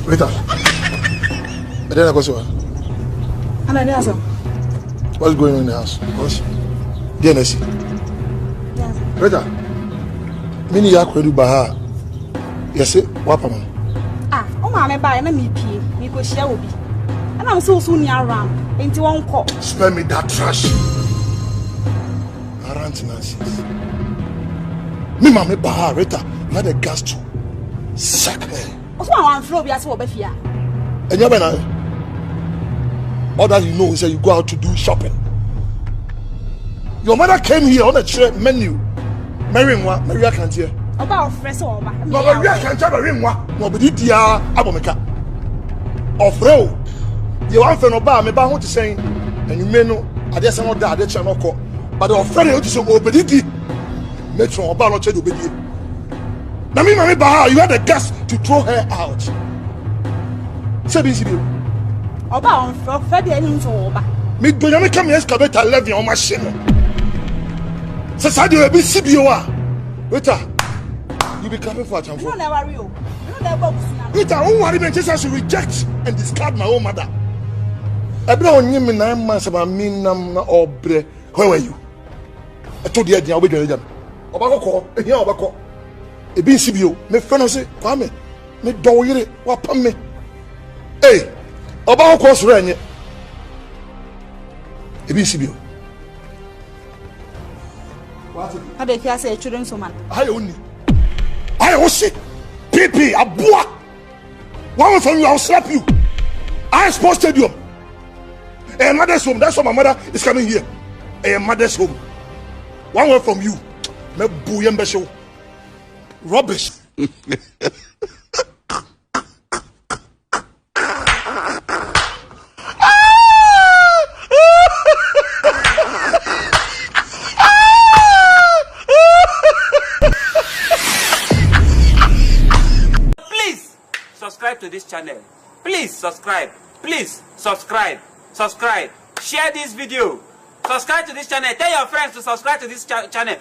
Rita. But then I go so. What's going on in the house? What's DNS? Rita. Mini ya kwedu baha. Yes, what happened? Oh my buy na me pie. Me go share obi. And I'm so soon near around. Ain't one call. Spare me that trash. Around nonsense. Me mama baha Rita. You had the gas to sack her. What's one flow be as over here? And you know, all that you know is that you go out to do shopping. Your mother came here on a menu. Maria can't hear. About fresh or no, Maria can't have a ring. No, but it ya abomeka. Of row. You want to know about me, but what to say, and you may know, I guess I'm not that, I channel call. But the friend who is so obedient, Metro about not to obedient. Now, me, you had the guts to throw her out. Say this, you. About Freddy and over. Me, do you come here, excavator levy on my shin? Society will be CBOA. Rita, you be coming for a time. You never real. You never Rita, who are even just to reject and discard my own mother? I don't know 9 months about me, or bre. Where were you? I told you I'll be doing them. Obako, here, Obako. A be CBO, me friend say, Kwame, me do you what pam me? Hey, Obako's ring. A be CBO. I bet you say children so man. I say, Pipi, a boy. One from you, I'll slap you. I sports stadium. A mother's home, that's why my mother is coming here. A mother's home. One word from you. Me bouillon show. Rubbish. Subscribe to this channel. Please subscribe. Please subscribe. Subscribe. Share this video. Subscribe to this channel. Tell your friends to subscribe to this channel.